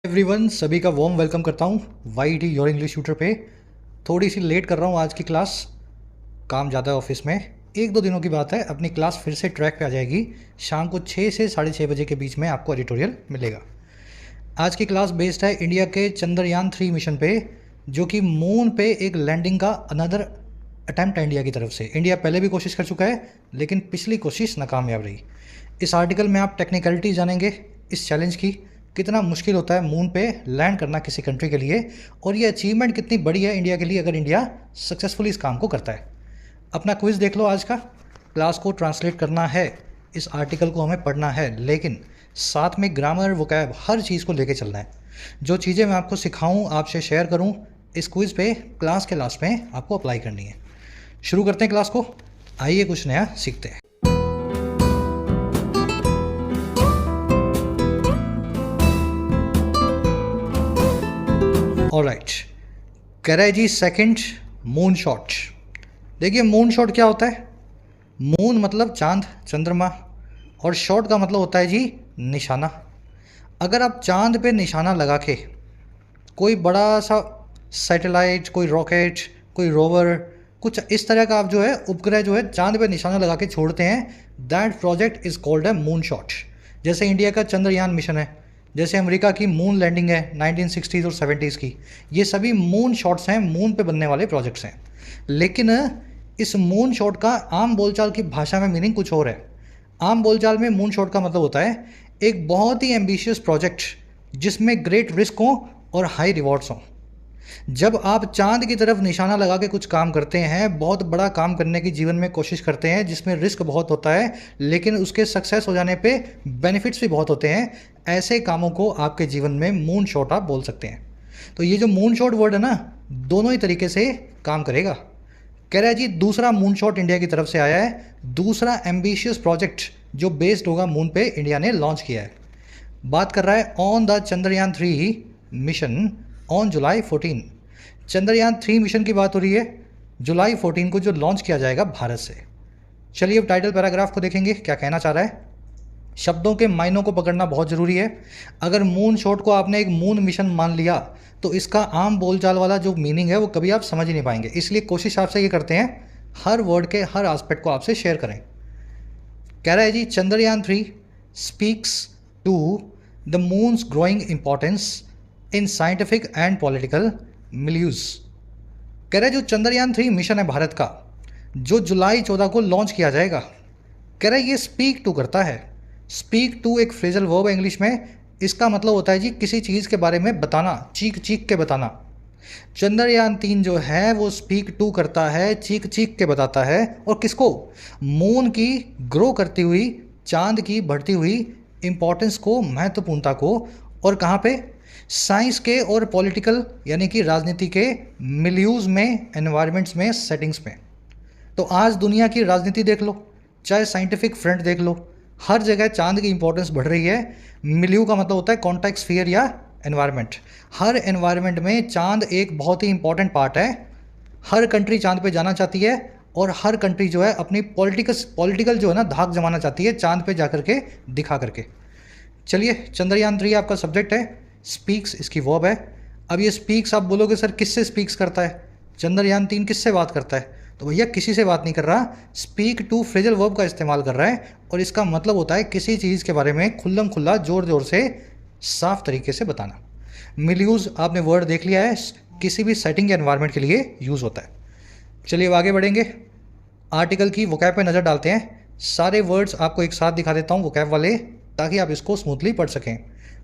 Everyone, सभी का warm welcome करता हूँ वाईटी योर इंग्लिश ट्यूटर पे। थोड़ी सी लेट कर रहा हूँ आज की क्लास, काम ज़्यादा है ऑफिस में। एक दो दिनों की बात है, अपनी क्लास फिर से ट्रैक पे आ जाएगी। शाम को 6 से 6:30 बजे के बीच में आपको एडिटोरियल मिलेगा। आज की क्लास बेस्ड है इंडिया के चंद्रयान 3 मिशन पे, जो कि मून पे एक लैंडिंग का अनदर अटैम्प्ट है इंडिया की तरफ से। इंडिया पहले भी कोशिश कर चुका है, लेकिन पिछली कोशिश नाकामयाब रही। इस आर्टिकल में आप टेक्निकलिटी जानेंगे इस चैलेंज की, कितना मुश्किल होता है मून पे लैंड करना किसी कंट्री के लिए, और ये अचीवमेंट कितनी बड़ी है इंडिया के लिए अगर इंडिया सक्सेसफुली इस काम को करता है। अपना क्विज देख लो आज का। क्लास को ट्रांसलेट करना है, इस आर्टिकल को हमें पढ़ना है, लेकिन साथ में ग्रामर, वोकैब, हर चीज़ को लेके चलना है। जो चीज़ें मैं आपको सिखाऊं, आपसे शेयर करूं, इस क्विज पे क्लास के लास्ट में आपको अप्लाई करनी है। शुरू करते हैं क्लास को। आइए कुछ नया सीखते हैं। ऑलराइट, कह रहा है जी सेकंड मून शॉट। देखिए मून शॉट क्या होता है। मून मतलब चांद, चंद्रमा, और शॉट का मतलब होता है जी निशाना। अगर आप चांद पे निशाना लगा के कोई बड़ा सा सैटेलाइट, कोई रॉकेट, कोई रोवर, कुछ इस तरह का आप जो है उपग्रह जो है चांद पे निशाना लगा के छोड़ते हैं, दैट प्रोजेक्ट इज कॉल्ड है मून शॉट। जैसे इंडिया का चंद्रयान मिशन है, जैसे अमेरिका की मून लैंडिंग है 1960s और 70s की, ये सभी मून शॉट्स हैं, मून पे बनने वाले प्रोजेक्ट्स हैं। लेकिन इस मून शॉट का आम बोलचाल की भाषा में मीनिंग कुछ और है। आम बोलचाल में मून शॉट का मतलब होता है एक बहुत ही एम्बिशियस प्रोजेक्ट जिसमें ग्रेट रिस्क हो और हाई रिवॉर्ड्स हों। जब आप चांद की तरफ निशाना लगा के कुछ काम करते हैं, बहुत बड़ा काम करने की जीवन में कोशिश करते हैं जिसमें रिस्क बहुत होता है, लेकिन उसके सक्सेस हो जाने पे बेनिफिट्स भी बहुत होते हैं, ऐसे कामों को आपके जीवन में मून शॉट आप बोल सकते हैं। तो ये जो मून शॉट वर्ड है ना, दोनों ही तरीके से काम करेगा। कह रहा है जी दूसरा मून शॉट इंडिया की तरफ से आया है, दूसरा एम्बिशियस प्रोजेक्ट जो बेस्ड होगा मून पे, इंडिया ने लॉन्च किया है। बात कर रहा है on the Chandrayaan 3 mission on July 14। Chandrayaan 3 mission की बात हो रही है, जुलाई 14 को जो लॉन्च किया जाएगा भारत से। चलिए अब टाइटल पैराग्राफ को देखेंगे, क्या कहना चाह रहा है। शब्दों के मायनों को पकड़ना बहुत ज़रूरी है। अगर मून शॉट को आपने एक मून मिशन मान लिया तो इसका आम बोलचाल वाला जो मीनिंग है वो कभी आप समझ ही नहीं पाएंगे। इसलिए कोशिश आपसे ये करते हैं हर वर्ड के हर एस्पेक्ट को आपसे शेयर करें। कह रहा है जी Chandrayaan 3 speaks to the moon's growing importance in scientific and political milieus. कह रहा है जो चंद्रयान 3 मिशन है भारत का, जो जुलाई 14 को लॉन्च किया जाएगा, कह रहा है ये स्पीक टू करता है। स्पीक टू एक फ्रेजल वर्ब है इंग्लिश में, इसका मतलब होता है जी किसी चीज़ के बारे में बताना, चीख चीख के बताना। चंद्रयान 3 जो है वो स्पीक टू करता है, चीख चीख के बताता है। और किसको? मून की ग्रो करती हुई, चांद की बढ़ती हुई इंपॉर्टेंस को, महत्वपूर्णता को। और कहाँ पे? साइंस के और पॉलिटिकल यानी कि राजनीति के मिल्यूज में, एनवायरमेंट्स में, सेटिंग्स में। तो आज दुनिया की राजनीति देख लो, चाहे साइंटिफिक फ्रंट देख लो, हर जगह चांद की इंपॉर्टेंस बढ़ रही है। मिल्यू का मतलब होता है कॉन्टेक्स्ट स्फीयर या एनवायरनमेंट। हर एनवायरनमेंट में चांद एक बहुत ही इंपॉर्टेंट पार्ट है। हर कंट्री चांद पे जाना चाहती है, और हर कंट्री जो है अपनी पॉलिटिकल जो है ना धाक जमाना चाहती है चांद पे जा करके, दिखा करके। चलिए, चंद्रयान 3 आपका सब्जेक्ट है, स्पीक्स इसकी वर्ब है। अब ये स्पीक्स आप बोलोगे सर किससे स्पीक्स करता है, चंद्रयान 3 किससे बात करता है? तो भैया किसी से बात नहीं कर रहा, स्पीक टू फ्रेजल वर्ब का इस्तेमाल कर रहा है, और इसका मतलब होता है किसी चीज़ के बारे में खुल्लम खुल्ला, जोर जोर से, साफ तरीके से बताना। मिल्यूज आपने वर्ड देख लिया है, किसी भी सेटिंग या एनवायरनमेंट के लिए यूज़ होता है। चलिए अब आगे बढ़ेंगे, आर्टिकल की वोकैब पे नज़र डालते हैं। सारे वर्ड्स आपको एक साथ दिखा देता हूँ वोकैब वाले, ताकि आप इसको स्मूथली पढ़ सकें।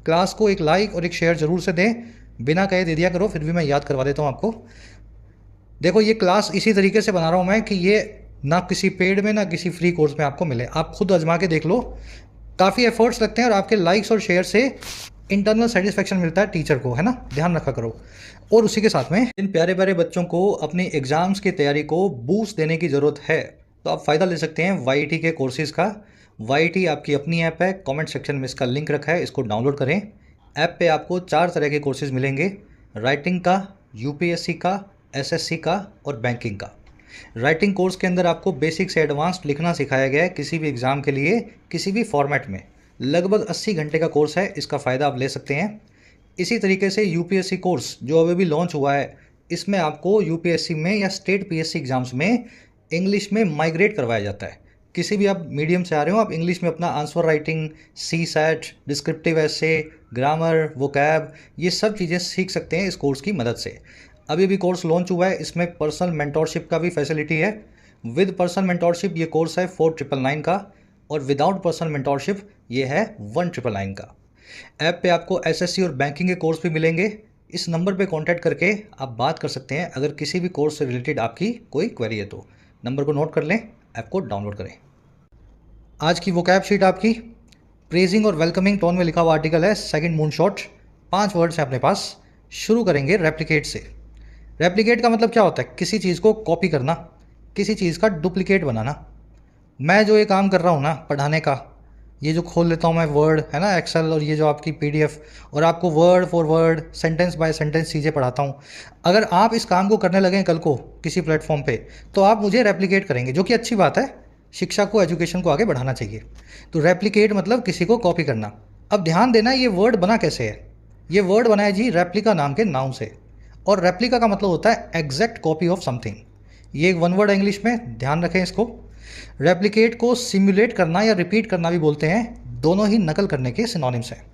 क्लास को एक लाइक और एक शेयर जरूर से दें, बिना कहे दे दिया करो, फिर भी मैं याद करवा देता हूँ आपको। देखो ये क्लास इसी तरीके से बना रहा हूँ मैं कि ये ना किसी पेड में ना किसी फ्री कोर्स में आपको मिले, आप खुद आजमा के देख लो। काफ़ी एफर्ट्स लगते हैं और आपके लाइक्स और शेयर से इंटरनल सेटिस्फेक्शन मिलता है टीचर को, है ना, ध्यान रखा करो। और उसी के साथ में इन प्यारे प्यारे बच्चों को अपनी एग्ज़ाम्स की तैयारी को बूस्ट देने की ज़रूरत है, तो आप फ़ायदा ले सकते हैं वाईटी के कोर्सेज़ का। वाईटी आपकी अपनी ऐप है, कमेंट सेक्शन में इसका लिंक रखा है, इसको डाउनलोड करें। ऐप पे आपको 4 तरह के कोर्सेज़ मिलेंगे, राइटिंग का, यूपीएससी का, एसएससी का और बैंकिंग का। राइटिंग कोर्स के अंदर आपको बेसिक से एडवांस्ड लिखना सिखाया गया है किसी भी एग्ज़ाम के लिए, किसी भी फॉर्मेट में। लगभग 80 घंटे का कोर्स है, इसका फ़ायदा आप ले सकते हैं। इसी तरीके से यूपीएससी कोर्स जो अभी भी लॉन्च हुआ है, इसमें आपको यूपीएससी में या स्टेट पीएससी एग्जाम्स में इंग्लिश में माइग्रेट करवाया जाता है। किसी भी आप मीडियम से आ रहे हो, आप इंग्लिश में अपना answer writing, CSAT, descriptive essay, grammar, vocab, ये सब चीज़ें सीख सकते हैं इस कोर्स की मदद से। अभी भी कोर्स लॉन्च हुआ है, इसमें पर्सनल मेंटोरशिप का भी फैसिलिटी है। विद पर्सनल मेंटोरशिप ये कोर्स है 4999 का, और विदाउट पर्सनल मेंटोरशिप ये है 1999 का। ऐप पे आपको एसएससी और बैंकिंग के कोर्स भी मिलेंगे। इस नंबर पे कांटेक्ट करके आप बात कर सकते हैं अगर किसी भी कोर्स से रिलेटेड आपकी कोई क्वेरी है तो। नंबर को नोट कर लें, ऐप को डाउनलोड करें। आज की वोकैब शीट आपकी प्रेजिंग और वेलकमिंग टोन में लिखा हुआ आर्टिकल है सेकंड मूनशॉट। 5 वर्ड्स हैं अपने पास। शुरू करेंगे रेप्लिकेट से। रेप्लिकेट का मतलब क्या होता है? किसी चीज़ को कॉपी करना, किसी चीज़ का डुप्लीकेट बनाना। मैं जो ये काम कर रहा हूँ ना पढ़ाने का, ये जो खोल लेता हूँ मैं वर्ड है ना, एक्सेल, और ये जो आपकी पीडीएफ, और आपको word for word, sentence by sentence चीज़ें पढ़ाता हूँ। अगर आप इस काम को करने लगें कल को किसी प्लेटफॉर्म पे, तो आप मुझे रेप्लिकेट करेंगे, जो कि अच्छी बात है। शिक्षा को, एजुकेशन को आगे बढ़ाना चाहिए। तो रेप्लिकेट मतलब किसी को कॉपी करना। अब ध्यान देना, ये वर्ड बना कैसे है? ये वर्ड बना है जी रेप्लिका नाम के नाउन से, और रेप्लिका का मतलब होता है एग्जैक्ट कॉपी ऑफ समथिंग। ये एक वन वर्ड है इंग्लिश में, ध्यान रखें इसको। रेप्लिकेट को सिमुलेट करना या रिपीट करना भी बोलते हैं, दोनों ही नकल करने के सिनोनिम्स हैं।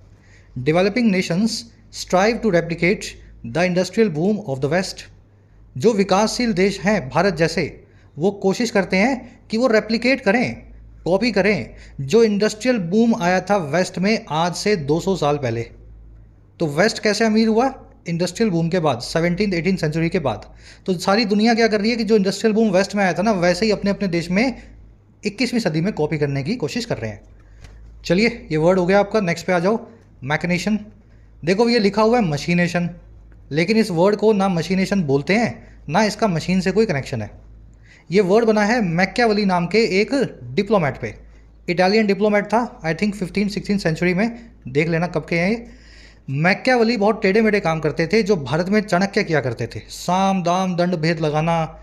Developing nations strive to replicate the industrial boom of the west. जो विकासशील देश हैं भारत जैसे, वो कोशिश करते हैं कि वो रेप्लिकेट करें, कॉपी करें जो इंडस्ट्रियल बूम आया था वेस्ट में आज से 200 साल पहले। तो वेस्ट कैसे अमीर हुआ? इंडस्ट्रियल बूम के बाद, 17th-18th सेंचुरी के बाद। तो सारी दुनिया क्या कर रही है कि जो इंडस्ट्रियल बूम वेस्ट में आया था ना, वैसे ही अपने अपने देश में 21वीं सदी में कॉपी करने की कोशिश कर रहे हैं। चलिए, ये वर्ड हो गया आपका। नेक्स्ट पे आ जाओ, मैकेनेशन। देखो ये लिखा हुआ है मशीनेशन, लेकिन इस वर्ड को ना मशीनेशन बोलते हैं, ना इसका मशीन से कोई कनेक्शन है। ये वर्ड बना है मैकियावेली नाम के एक डिप्लोमेट पे। इटालियन डिप्लोमेट था, आई थिंक 15th-16th सेंचुरी में, देख लेना कब के हैं ये। मैकियावेली बहुत टेढ़े मेढ़े काम करते थे, जो भारत में चाणक्य किया करते थे। साम दाम दंड भेद लगाना,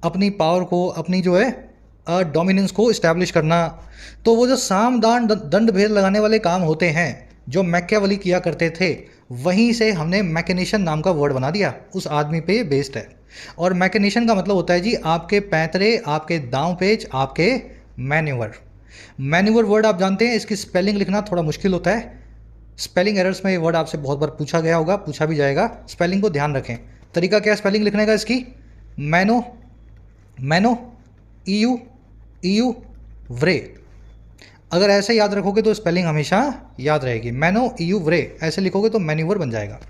अपनी पावर को, अपनी जो है डोमिनेंस को इस्टेब्लिश करना। तो वो जो साम दान दंड भेद लगाने वाले काम होते हैं जो मैकियावेली किया करते थे, वहीं से हमने मैकेनेशन नाम का वर्ड बना दिया, उस आदमी पे बेस्ड है। और मैकेनेशन का मतलब होता है जी आपके पैंतरे, आपके दांव पेच, आपके मैन्यूवर। मैन्यूवर वर्ड आप जानते हैं, इसकी स्पेलिंग लिखना थोड़ा मुश्किल होता है। स्पेलिंग एरर्स में ये वर्ड आपसे बहुत बार पूछा गया होगा, पूछा भी जाएगा। स्पेलिंग को ध्यान रखें। तरीका क्या है स्पेलिंग लिखने का इसकी? मैनो, मैनो, ईयू, ईयू, व्रे। अगर ऐसे याद रखोगे तो स्पेलिंग हमेशा याद रहेगी। मैनो, ईयू, व्रे ऐसे लिखोगे तो मैन्यूवर बन जाएगा।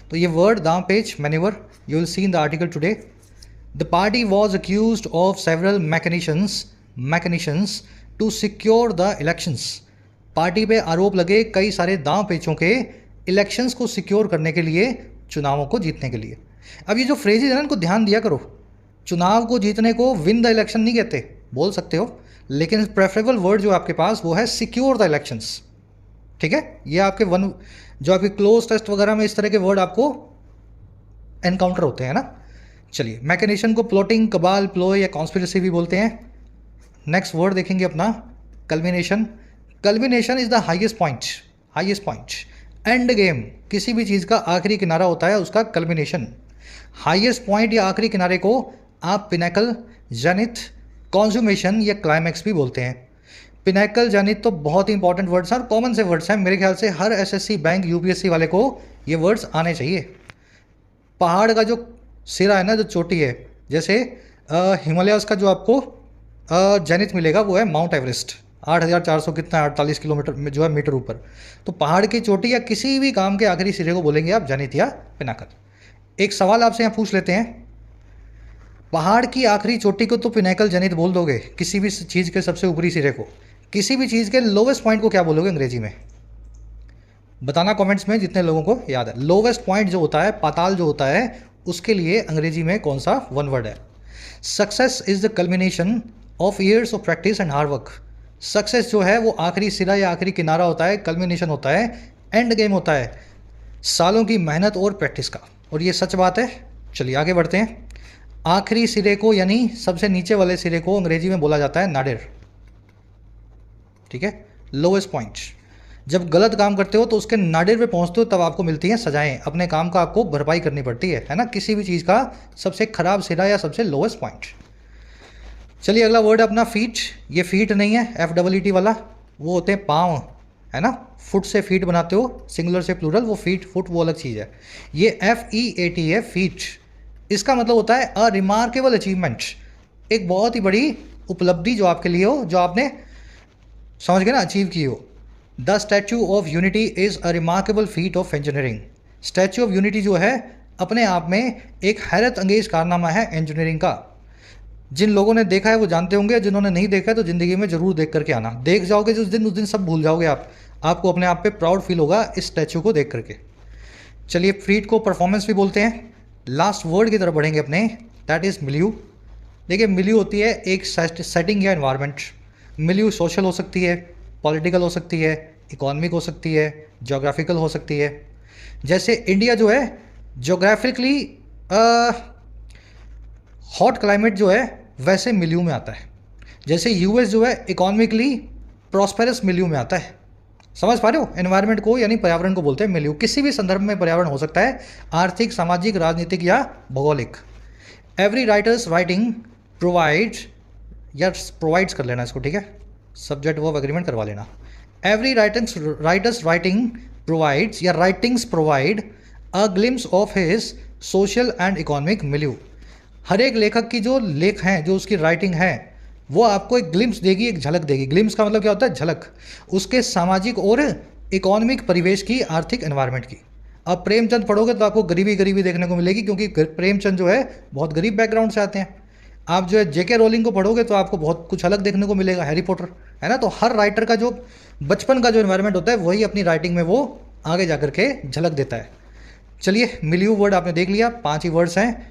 तो ये वर्ड दांव पेच, manoeuvre, you will see in the article today. The party was accused of several machinations to secure the elections. Party पे आरोप लगे कई सारे दांव पेचों के, इलेक्शंस को सिक्योर करने के लिए, चुनावों को जीतने के लिए। अब ये जो फ्रेजेज है ना, इनको ध्यान दिया करो। चुनाव को जीतने को विन द इलेक्शन नहीं कहते, बोल सकते हो, लेकिन प्रेफरेबल वर्ड जो आपके पास वो है सिक्योर द इलेक्शंस। ठीक है, ये आपके जो आपके क्लोज टेस्ट वगैरह में इस तरह के वर्ड आपको एनकाउंटर होते हैं ना। चलिए, मैकेनेशन को प्लॉटिंग, कबाल, प्लोय या कॉन्स्पिरेसी भी बोलते हैं। नेक्स्ट वर्ड देखेंगे अपना culmination. Culmination is the highest point, highest point, end game. किसी भी चीज़ का आखिरी किनारा होता है उसका कल्मिनेशन। हाईएस्ट पॉइंट या आखिरी किनारे को आप पिनेकल, जेनिथ, कॉन्जुमेशन या क्लाइमैक्स भी बोलते हैं। पिनेकल, जेनिथ तो बहुत ही इंपॉर्टेंट वर्ड्स हैं और कॉमन से वर्ड्स हैं। मेरे ख्याल से हर एसएससी, बैंक, यूपीएससी वाले को ये वर्ड्स आने चाहिए। पहाड़ का जो सिरा है ना, जो चोटी है, जैसे हिमालयाज़ का जो आपको जेनिथ मिलेगा वो है माउंट एवरेस्ट, 8,400 कितना 48 किलोमीटर में जो है मीटर ऊपर। तो पहाड़ की चोटी या किसी भी काम के आखिरी सिरे को बोलेंगे आप जेनिथ या पिनाकल। एक सवाल आपसे यहाँ पूछ लेते हैं, पहाड़ की आखिरी चोटी को तो पिनाकल, जेनिथ बोल दोगे, किसी भी चीज़ के सबसे ऊपरी सिरे को। किसी भी चीज़ के लोवेस्ट पॉइंट को क्या बोलोगे अंग्रेजी में? बताना कमेंट्स में जितने लोगों को याद है। लोवेस्ट पॉइंट जो होता है, पाताल जो होता है, उसके लिए अंग्रेजी में कौन सा वन वर्ड है? Success is the culmination of years of practice and hard work. Success जो है वो आखिरी सिरा या आखिरी किनारा होता है, कल्मिनेशन होता है, एंड गेम होता है सालों की मेहनत और प्रैक्टिस का। और ये सच बात है। चलिए आगे बढ़ते हैं। आखिरी सिरे को यानी सबसे नीचे वाले सिरे को अंग्रेजी में बोला जाता है नाडिर। ठीक है, लोवेस्ट पॉइंट। जब गलत काम करते हो तो उसके नाडिर पे पहुंचते हो, तब आपको मिलती हैं सजाएं। अपने काम का आपको भरपाई करनी पड़ती है ना, किसी भी चीज़ का सबसे खराब सिरा या सबसे लोएस्ट पॉइंट। चलिए अगला वर्ड अपना फीट। ये फीट नहीं है FEET वाला, वो होते हैं पाँव, है ना। फुट से फीट बनाते हो, सिंगुलर से प्लूरल, वो फीट फुट वो अलग चीज़ है। ये FEAT है, फीट। इसका मतलब होता है अ रिमार्केबल अचीवमेंट, एक बहुत ही बड़ी उपलब्धि जो आपके लिए हो, जो आपने समझ गए ना अचीव की हो। The statue of unity is a remarkable feet of engineering. Statue of unity जो है अपने आप में एक हैरत अंगेज कारनामा है इंजीनियरिंग का। जिन लोगों ने देखा है वो जानते होंगे, जिन्होंने नहीं देखा है तो ज़िंदगी में ज़रूर देख करके आना। देख जाओगे उस दिन सब भूल जाओगे आप, आपको अपने आप पे प्राउड फील होगा इस स्टैचू को देख करके। चलिए फीट को परफॉर्मेंस भी बोलते हैं। लास्ट वर्ड की तरफ बढ़ेंगे अपने, दैट इज़ मिल्यू। देखिए मिल्यू होती है एक सेटिंग या एनवायरनमेंट। मिल्यू सोशल हो सकती है, पॉलिटिकल हो सकती है, इकोनॉमिक हो सकती है, जोग्राफिकल हो सकती है। जैसे इंडिया जो है जोग्राफिकली हॉट क्लाइमेट जो है वैसे मिल्यू में आता है। जैसे US जो है इकोनॉमिकली प्रॉस्पेरस मिल्यू में आता है। समझ पा रहे हो, एनवायरनमेंट को यानी पर्यावरण को बोलते हैं मिल्यू। किसी भी संदर्भ में पर्यावरण हो सकता है, आर्थिक, सामाजिक, राजनीतिक या भौगोलिक। एवरी राइटर्स राइटिंग प्रोवाइड, या प्रोवाइड्स कर लेना इसको, ठीक है, सब्जेक्ट वर्ब एग्रीमेंट करवा लेना। एवरी राइटर्स राइटिंग प्रोवाइड्स या writings provide a glimpse of his social and economic milieu. हर एक लेखक की जो लेख हैं, जो उसकी राइटिंग है, वो आपको एक ग्लिम्स देगी, एक झलक देगी। ग्लिम्स का मतलब क्या होता है? झलक, उसके सामाजिक और इकोनॉमिक परिवेश की, आर्थिक एनवायरनमेंट की। अब प्रेमचंद पढ़ोगे तो आपको गरीबी गरीबी देखने को मिलेगी, क्योंकि प्रेमचंद जो है बहुत गरीब बैकग्राउंड से आते हैं। आप जो है JK रोलिंग को पढ़ोगे तो आपको बहुत कुछ अलग देखने को मिलेगा, हैरी पॉटर, है ना। तो हर राइटर का जो बचपन का जो एनवायरनमेंट होता है वही अपनी राइटिंग में वो आगे जा करके झलक देता है। चलिए मिल्यू वर्ड आपने देख लिया, 5 ही वर्ड्स हैं,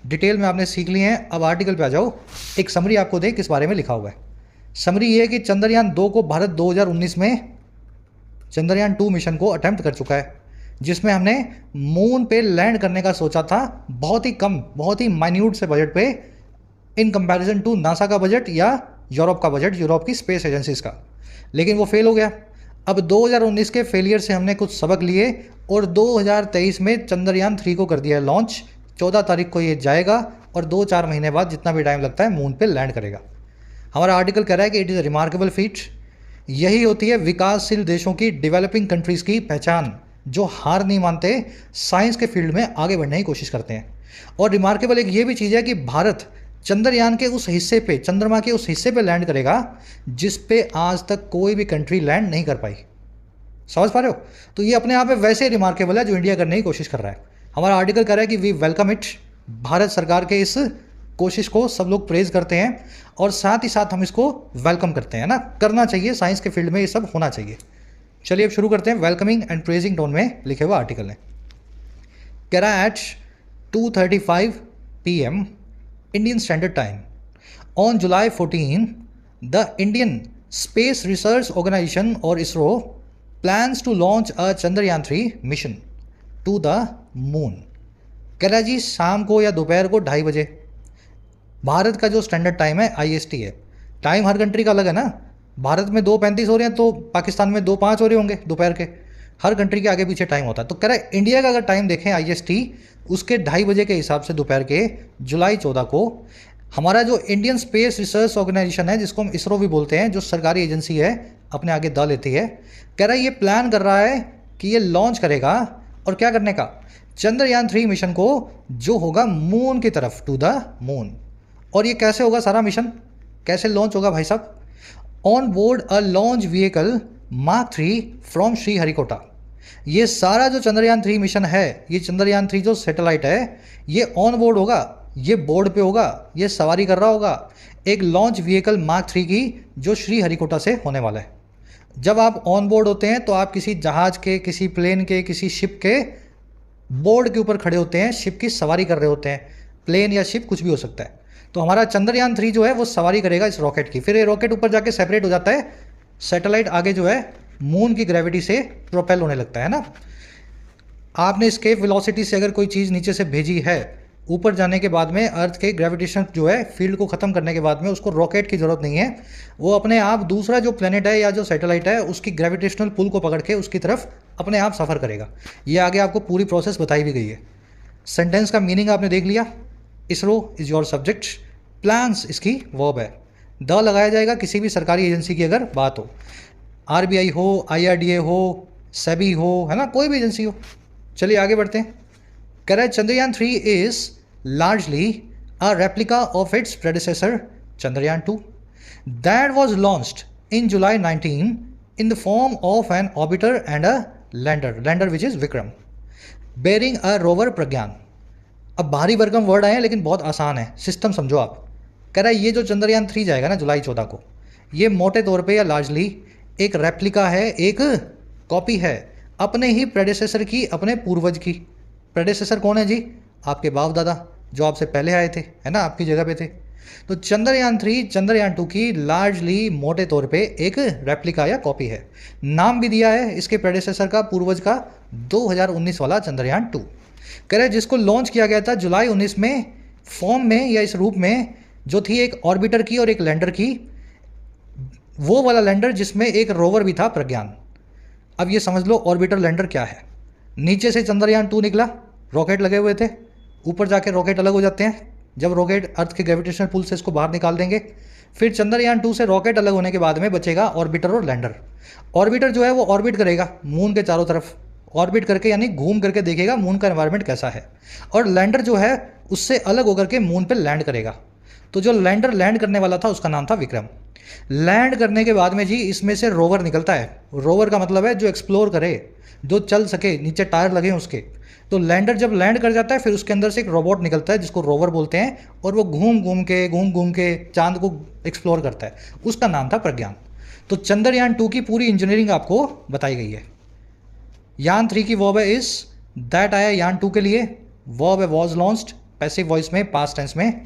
डिटेल में आपने सीख लिए हैं। अब आर्टिकल पे आ जाओ। एक समरी आपको दें किस बारे में लिखा हुआ है। समरी ये है कि चंद्रयान 2 को भारत 2019 में चंद्रयान 2 मिशन को अटेम्प्ट कर चुका है, जिसमें हमने मून पे लैंड करने का सोचा था, बहुत ही कम, बहुत ही माइन्यूट से बजट पे, इन कंपैरिजन टू नासा का बजट या यूरोप का बजट, यूरोप की स्पेस एजेंसीज का। लेकिन वो फेल हो गया। अब 2019 के फेलियर से हमने कुछ सबक लिए और 2023 में चंद्रयान 3 को कर दिया है लॉन्च। 14 तारीख को ये जाएगा और 2-4 महीने बाद, जितना भी टाइम लगता है, मून पे लैंड करेगा। हमारा आर्टिकल कह रहा है कि it is a remarkable feet. यही होती है विकासशील देशों की, डेवलपिंग कंट्रीज़ की पहचान, जो हार नहीं मानते, साइंस के फील्ड में आगे बढ़ने की कोशिश करते हैं। और रिमार्केबल एक ये भी चीज़ है कि भारत चंद्रयान के उस हिस्से पे, चंद्रमा के उस हिस्से पे लैंड करेगा जिस पे आज तक कोई भी कंट्री लैंड नहीं कर पाई। समझ पा रहे हो? तो ये अपने आप में वैसे रिमार्केबल है जो इंडिया करने की कोशिश कर रहा है। हमारा आर्टिकल कह रहा है कि वी वेलकम इट। भारत सरकार के इस कोशिश को सब लोग प्रेज करते हैं और साथ ही साथ हम इसको वेलकम करते हैं ना, करना चाहिए, साइंस के फील्ड में ये सब होना चाहिए। चलिए अब शुरू करते हैं। वेलकमिंग एंड प्रेजिंग टोन में लिखे हुए आर्टिकल ने। कह रहा है eight 2:35 PM Indian Standard Time on July 14, the Indian Space Research Organization or ISRO plans to launch a Chandrayaan 3 mission to the moon। कह रहा है जी शाम को या दोपहर को 2:30 बजे। भारत का जो स्टैंडर्ड टाइम है IST है। टाइम हर कंट्री का अलग है ना। भारत में 2:35 हो रहे हैं तो पाकिस्तान में 2:05 हो रहे होंगे दोपहर के। हर कंट्री के आगे पीछे टाइम होता है। तो कह रहा है इंडिया का अगर टाइम देखें IST, उसके 2:30 बजे के हिसाब से दोपहर के जुलाई 14 को हमारा जो इंडियन स्पेस रिसर्च ऑर्गेनाइजेशन है, जिसको हम ISRO भी बोलते हैं, जो सरकारी एजेंसी है, अपने आगे द लेती है, कह रहा है ये प्लान कर रहा है कि ये लॉन्च करेगा और क्या करने का, चंद्रयान 3 मिशन को, जो होगा मून की तरफ, टू द मून। और ये कैसे होगा सारा मिशन, कैसे लॉन्च होगा भाई साहब? On board a launch vehicle Mark 3 from Sriharikota. ये सारा जो चंद्रयान 3 मिशन है, ये चंद्रयान 3 जो सैटेलाइट है, ये ऑन बोर्ड होगा, ये बोर्ड पे होगा, ये सवारी कर रहा होगा एक लॉन्च व्हीकल Mark 3 की, जो श्रीहरिकोटा से होने वाला है। जब आप ऑन बोर्ड होते हैं तो आप किसी जहाज़ के, किसी प्लेन के, किसी शिप के बोर्ड के ऊपर खड़े होते हैं, शिप की सवारी कर रहे होते हैं। प्लेन या शिप कुछ भी हो सकता है। तो हमारा चंद्रयान 3 जो है वो सवारी करेगा इस रॉकेट की। फिर ये रॉकेट ऊपर जाके सेपरेट हो जाता है, सैटेलाइट आगे जो है मून की ग्रेविटी से प्रोपेल होने लगता है ना। आपने स्केप वेलोसिटी से अगर कोई चीज़ नीचे से भेजी है ऊपर जाने के बाद में अर्थ के ग्रेविटेशन जो है फील्ड को ख़त्म करने के बाद में उसको रॉकेट की ज़रूरत नहीं है, वो अपने आप दूसरा जो प्लेनेट है या जो सैटेलाइट है उसकी ग्रेविटेशनल पुल को पकड़ के उसकी तरफ अपने आप सफ़र करेगा। ये आगे आपको पूरी प्रोसेस बताई भी गई है। सेंटेंस का मीनिंग आपने देख लिया। ISRO is your subject, plans इसकी वर्ब है, द लगाया जाएगा किसी भी सरकारी एजेंसी की अगर बात हो, आरबीआई हो, आईआरडीए हो, सेबी हो, है ना, कोई भी एजेंसी हो। चलिए आगे बढ़ते हैं। कह रहा है Chandrayaan 3 is largely a replica of its predecessor Chandrayaan 2 that was launched in July 19 in the form of an orbiter and a lander which is Vikram bearing a rover Pragyan. अब भारी भरकम वर्ड आए हैं लेकिन बहुत आसान है, सिस्टम समझो आप। कह रहा है ये जो चंद्रयान 3 जाएगा ना जुलाई 14 को, ये मोटे तौर पे या लार्जली एक रेप्लिका है, एक कॉपी है अपने ही प्रेडेसेसर की, अपने पूर्वज की। प्रेडेसेसर कौन है जी? आपके बाप दादा जो आपसे पहले आए थे, है ना, आपकी जगह पे थे। तो चंद्रयान 3 चंद्रयान 2 की लार्जली मोटे तौर पे एक रेप्लिका या कॉपी है। नाम भी दिया है इसके प्रेडेसेसर का, पूर्वज का, 2019 वाला चंद्रयान 2। कह रहे जिसको लॉन्च किया गया था जुलाई 19 में, फॉर्म में या इस रूप में जो थी एक ऑर्बिटर की और एक लैंडर की, वो वाला लैंडर जिसमें एक रोवर भी था प्रज्ञान। अब ये समझ लो ऑर्बिटर लैंडर क्या है। नीचे से चंद्रयान 2 निकला, रॉकेट लगे हुए थे, ऊपर जाके रॉकेट अलग हो जाते हैं जब रॉकेट अर्थ के ग्रेविटेशनल पुल से इसको बाहर निकाल देंगे। फिर चंद्रयान 2 से रॉकेट अलग होने के बाद में बचेगा ऑर्बिटर और लैंडर। ऑर्बिटर जो है वो ऑर्बिट करेगा मून के चारों तरफ, ऑर्बिट करके यानी घूम करके देखेगा मून का एनवायरनमेंट कैसा है, और लैंडर जो है उससे अलग होकर के मून पर लैंड करेगा। तो जो लैंडर लैंड करने वाला था उसका नाम था विक्रम। लैंड करने के बाद में जी इसमें से रोवर निकलता है। रोवर का मतलब है जो एक्सप्लोर करे, जो चल सके, नीचे टायर लगे हैं उसके। तो लैंडर जब लैंड कर जाता है फिर उसके अंदर से एक रोबोट निकलता है जिसको रोवर बोलते हैं, और वो घूम घूम के चांद को एक्सप्लोर करता है। उसका नाम था प्रज्ञान। तो चंद्रयान 2 की पूरी इंजीनियरिंग आपको बताई गई है। यान 3 की वर्ब है इज, दैट आया यान 2 के लिए, वर्ब है वॉज लॉन्च्ड, पैसिव वॉइस में, पास्ट टेंस में।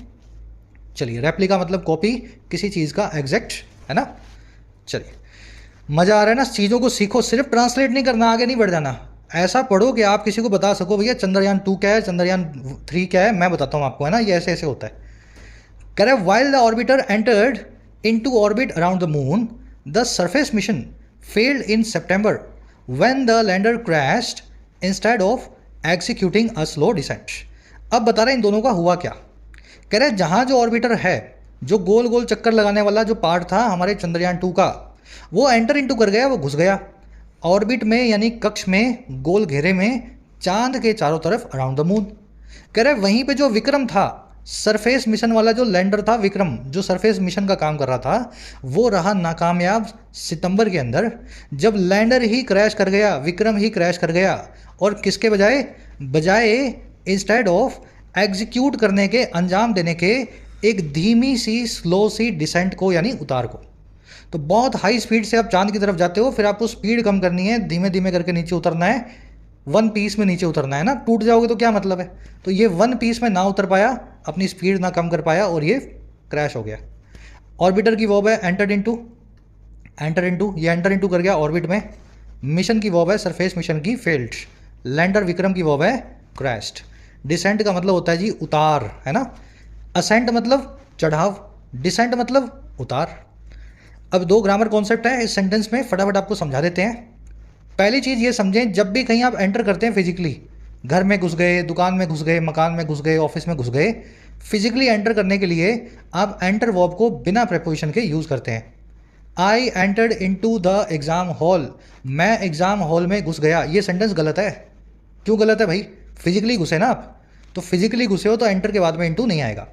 चलिए रेप्लिका मतलब कॉपी किसी चीज़ का एग्जैक्ट, है ना। चलिए मज़ा आ रहा है ना, चीज़ों को सीखो, सिर्फ ट्रांसलेट नहीं करना, आगे नहीं बढ़ जाना। ऐसा पढ़ो कि आप किसी को बता सको भैया चंद्रयान 2 क्या है, चंद्रयान 3 क्या है, मैं बताता हूँ आपको, है ना, ये ऐसे ऐसे होता है। कह रहे while the orbiter entered into orbit around the moon the surface mission failed in September when the lander crashed instead of executing a slow descent. अब बता रहे हैं इन दोनों का हुआ क्या। कह रहे जहाँ जो ऑर्बिटर है, जो गोल गोल चक्कर लगाने वाला जो पार्ट था हमारे चंद्रयान 2 का, वो एंटर इनटू कर गया, वो घुस गया ऑर्बिट में यानी कक्ष में, गोल घेरे में, चांद के चारों तरफ अराउंड द मून। कह रहे वहीं पे जो विक्रम था, सरफेस मिशन वाला जो लैंडर था विक्रम, जो सरफेस मिशन का काम कर रहा था, वो रहा नाकामयाब सितंबर के अंदर, जब लैंडर ही क्रैश कर गया, विक्रम ही क्रैश कर गया। और किसके बजाय इंस्टेड ऑफ एग्जीक्यूट करने के, अंजाम देने के, एक धीमी सी स्लो सी डिसेंट को यानी उतार को। तो बहुत हाई स्पीड से आप चांद की तरफ जाते हो, फिर आपको स्पीड कम करनी है, धीमे धीमे करके नीचे उतरना है, वन पीस में नीचे उतरना है ना, टूट जाओगे तो क्या मतलब है। तो ये वन पीस में ना उतर पाया, अपनी स्पीड ना कम कर पाया और ये क्रैश हो गया। ऑर्बिटर की वर्ब है एंटर इनटू, ये एंटर इनटू कर गया ऑर्बिट में। मिशन की वर्ब है सरफेस मिशन की, फेल्ड। लैंडर विक्रम की वर्ब है क्रैश्ड। डिसेंट का मतलब होता है जी उतार, है ना। असेंट मतलब चढ़ाव, डिसेंट मतलब उतार। अब दो ग्रामर कॉन्सेप्ट है इस सेंटेंस में, फटाफट आपको समझा देते हैं। पहली चीज़ ये समझें, जब भी कहीं आप एंटर करते हैं फिजिकली, घर में घुस गए, दुकान में घुस गए, मकान में घुस गए, ऑफिस में घुस गए, फिजिकली एंटर करने के लिए आप एंटर वर्ब को बिना प्रेपोजिशन के यूज़ करते हैं। I entered into the exam hall, मैं एग्ज़ाम हॉल में घुस गया। ये सेंटेंस गलत है। क्यों गलत है भाई? फिजिकली घुसे ना आप, तो फिजिकली घुसे हो तो एंटर के बाद में इनटू नहीं आएगा।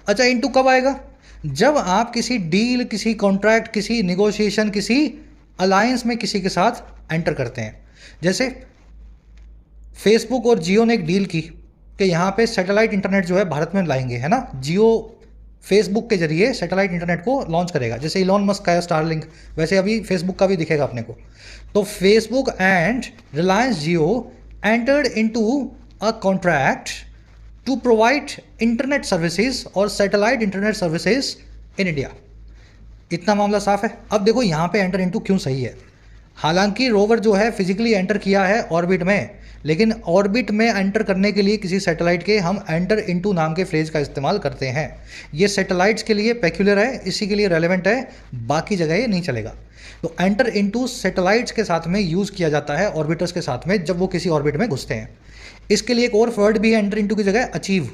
अच्छा इनटू कब आएगा? जब आप किसी डील, किसी कॉन्ट्रैक्ट, किसी निगोशिएशन, किसी अलायंस में किसी के साथ एंटर करते हैं। जैसे फेसबुक और जियो ने एक डील की कि यहाँ पे सैटेलाइट इंटरनेट जो है भारत में लाएंगे, है ना। जियो फेसबुक के जरिए सैटेलाइट इंटरनेट को लॉन्च करेगा, जैसे इलॉन मस्क का है स्टारलिंक, वैसे अभी फेसबुक का भी दिखेगा अपने को। तो Facebook and Reliance Jio entered into a contract to provide internet services और satellite internet services in India. इतना मामला साफ है। अब देखो यहाँ पे एंटर इनटू क्यों सही है। हालांकि रोवर जो है फिजिकली एंटर किया है ऑर्बिट में, लेकिन ऑर्बिट में एंटर करने के लिए किसी सैटेलाइट के हम एंटर इनटू नाम के फ्रेज का इस्तेमाल करते हैं। ये सैटेलाइट्स के लिए पेक्यूलर है, इसी के लिए रेलेवेंट है, बाकी जगह ये नहीं चलेगा। तो एंटर इनटू सैटेलाइट्स के साथ में यूज़ किया जाता है ऑर्बिटर्स के साथ में जब वो किसी ऑर्बिट में घुसते हैं। इसके लिए एक और वर्ड भी है एंटर इनटू की जगह, अचीव।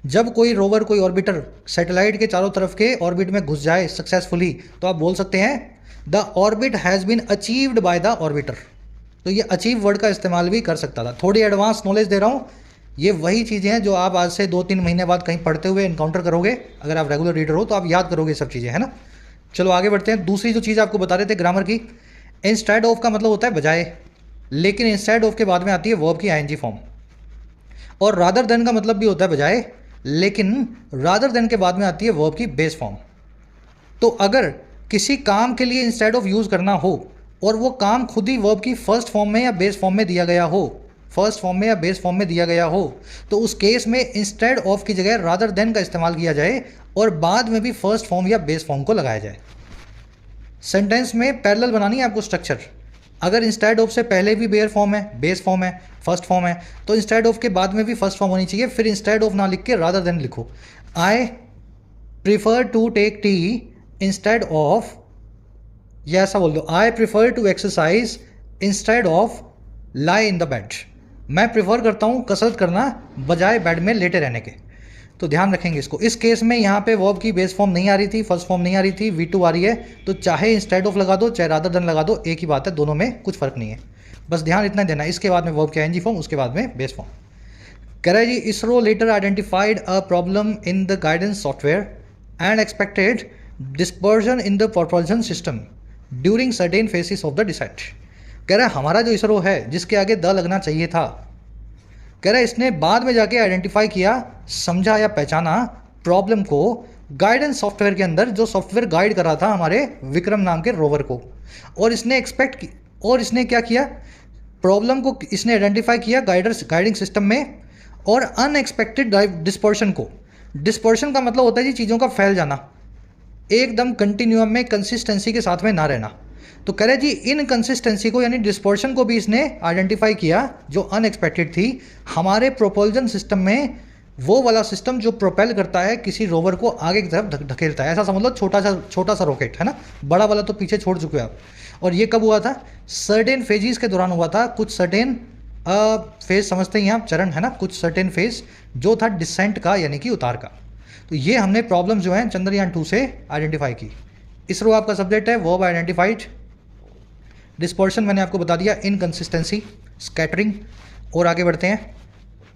जब कोई रोवर, कोई ऑर्बिटर सैटेलाइट के चारों तरफ के ऑर्बिट में घुस जाए सक्सेसफुली, तो आप बोल सकते हैं the orbit has been achieved by the orbiter. तो ये अचीव वर्ड का इस्तेमाल भी कर सकता था। थोड़ी एडवांस नॉलेज दे रहा हूँ, ये वही चीज़ें हैं जो आप आज से 2-3 महीने बाद कहीं पढ़ते हुए इनकाउंटर करोगे। अगर आप रेगुलर रीडर हो तो आप याद करोगे सब चीज़ें, है ना। चलो आगे बढ़ते हैं। दूसरी जो चीज़ आपको बता रहे थे ग्रामर की, इंस्टेड ऑफ का मतलब होता है बजाय, लेकिन इंस्टेड ऑफ के बाद में आती है वर्ब की आईएनजी फॉर्म। और रादर देन का मतलब भी होता है बजाय, लेकिन रादर देन के बाद में आती है वर्ब की बेस फॉर्म। तो अगर किसी काम के लिए इंस्टेड ऑफ यूज़ करना हो और वो काम खुद ही वर्ब की फर्स्ट फॉर्म में या बेस फॉर्म में दिया गया हो, फर्स्ट फॉर्म में या बेस फॉर्म में दिया गया हो, तो उस केस में इंस्टेड ऑफ की जगह रादर देन का इस्तेमाल किया जाए और बाद में भी फर्स्ट फॉर्म या बेस फॉर्म को लगाया जाए। सेंटेंस में पैरेलल बनानी है आपको स्ट्रक्चर। अगर इंस्टेड ऑफ से पहले भी बेयर फॉर्म है, बेस फॉर्म है, फर्स्ट फॉर्म है, तो इंस्टेड ऑफ के बाद में भी फर्स्ट फॉर्म होनी चाहिए। फिर इंस्टेड ऑफ ना लिख के रादर देन लिखो। I prefer to take tea instead of, या ऐसा बोल दो, I prefer to exercise instead of lie in the bed. मैं प्रिफर करता हूँ कसरत करना बजाय बेड में लेटे रहने के। तो ध्यान रखेंगे इसको। इस केस में यहाँ पे वर्ब की बेस फॉर्म नहीं आ रही थी, फर्स्ट फॉर्म नहीं आ रही थी, V2 आ रही है, तो चाहे इंस्टेड ऑफ लगा दो चाहे रादर देन लगा दो, एक ही बात है, दोनों में कुछ फर्क नहीं है। बस ध्यान इतना देना। इसके बाद में वर्ब की आईएनजी फॉर्म, उसके बाद में बेस फॉर्म। कह रहा है जी, ISRO later identified a problem in the guidance software and expected dispersion in the propulsion system during certain phases of the descent. कह रहा है हमारा जो इसरो है, जिसके आगे द लगना चाहिए था, कह रहा है इसने बाद में जाके आइडेंटिफाई किया, समझा या पहचाना प्रॉब्लम को गाइडेंस सॉफ्टवेयर के अंदर, जो सॉफ्टवेयर गाइड कर रहा था हमारे विक्रम नाम के रोवर को। और इसने और इसने क्या किया, प्रॉब्लम को इसने आइडेंटिफाई किया गाइडिंग सिस्टम में, और अनएक्सपेक्टेड डिस्पर्शन को। डिस्पर्शन का मतलब होता है जी चीज़ों का फैल जाना, एकदम कंटिन्यूम में कंसिस्टेंसी के साथ में ना रहना। तो कह रहे जी इनकंसिस्टेंसी को यानी डिस्पर्शन को भी इसने आइडेंटिफाई किया जो अनएक्सपेक्टेड थी हमारे प्रोपल्जन सिस्टम में, वो वाला सिस्टम जो प्रोपेल करता है किसी रोवर को आगे की तरफ धकेलता है। ऐसा समझ लो छोटा सा रॉकेट है ना, बड़ा वाला तो पीछे छोड़ चुके हो आप। और ये कब हुआ था, सर्टेन फेजेस के दौरान हुआ था। कुछ सर्टेन फेज समझते हैं आप, चरण है ना, कुछ सर्टेन फेज जो था डिसेंट का यानी कि उतार का। तो ये हमने प्रॉब्लम जो है चंद्रयान 2 से आइडेंटिफाई की। इसरो आपका सब्जेक्ट है, वर्ब आइडेंटिफाइड। डिस्पर्शन मैंने आपको बता दिया, इनकंसिस्टेंसी, स्कैटरिंग। और आगे बढ़ते हैं।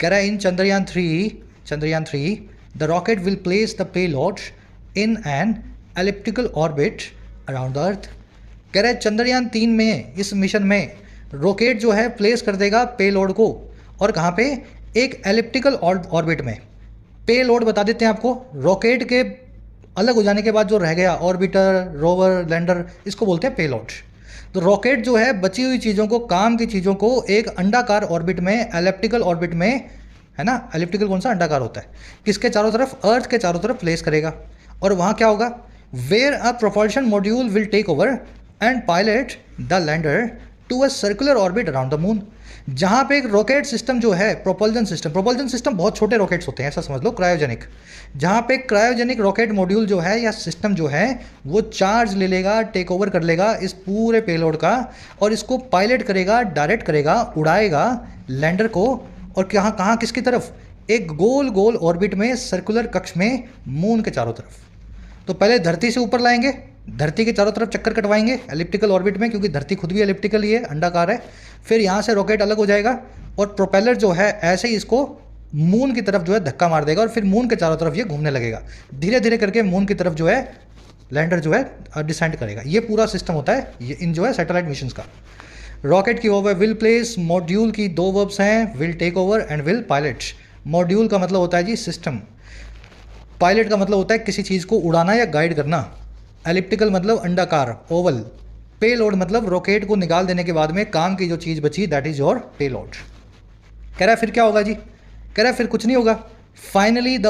कह रहा है in Chandrayaan 3 the rocket will place the payload in an elliptical orbit around the earth. कह रहा है चंद्रयान 3 में, इस मिशन में रॉकेट जो है प्लेस कर देगा पेलोड को, और कहाँ पे, एक एलिप्टिकल ऑर्बिट में। पेलोड बता देते हैं आपको, रॉकेट के अलग हो जाने के बाद जो रह गया ऑर्बिटर, रोवर, लैंडर, इसको बोलते हैं पेलोड। तो रॉकेट जो है बची हुई चीज़ों को, काम की चीज़ों को एक अंडाकार ऑर्बिट में, एलिप्टिकल ऑर्बिट में, है ना, एलिप्टिकल कौन सा, अंडाकार होता है, किसके चारों तरफ, अर्थ के चारों तरफ प्लेस करेगा। और वहाँ क्या होगा, where a propulsion module will take over and pilot the lander to a circular orbit around the moon. जहाँ पे एक रॉकेट सिस्टम जो है, प्रोपल्जन सिस्टम बहुत छोटे रॉकेट्स होते हैं, ऐसा समझ लो, क्रायोजेनिक। जहाँ पे क्रायोजेनिक रॉकेट मॉड्यूल जो है या सिस्टम जो है वो चार्ज ले लेगा, टेक ओवर कर लेगा इस पूरे पेलोड का, और इसको पायलट करेगा, डायरेक्ट करेगा, उड़ाएगा लैंडर को। और कहाँ किसकी तरफ, एक गोल गोल ऑर्बिट में, सर्कुलर कक्ष में, मून के चारों तरफ। तो पहले धरती से ऊपर लाएंगे, धरती के चारों तरफ चक्कर कटवाएंगे एलिप्टिकल ऑर्बिट में, क्योंकि धरती खुद भी एलिप्टिकल ही है, अंडाकार है। फिर यहाँ से रॉकेट अलग हो जाएगा और प्रोपेलर जो है ऐसे ही इसको मून की तरफ जो है धक्का मार देगा, और फिर मून के चारों तरफ ये घूमने लगेगा। धीरे धीरे करके मून की तरफ जो है लैंडर जो है डिसेंड करेगा। ये पूरा सिस्टम होता है ये इन जो है सैटेलाइट मिशंस का। रॉकेट की वर्ब है विल प्लेस, मॉड्यूल की 2 वर्ब्स हैं, will take over and will pilot. Module का मतलब होता है जी सिस्टम, पायलट का मतलब होता है किसी चीज़ को उड़ाना या गाइड करना, एलिप्टिकल मतलब अंडाकार, ओवल, पेलोड मतलब रॉकेट को निकाल देने के बाद में काम की जो चीज़ बची, दैट इज योर पेलोड। कह रहा है फिर क्या होगा जी, कह रहा है फिर कुछ नहीं होगा। Finally the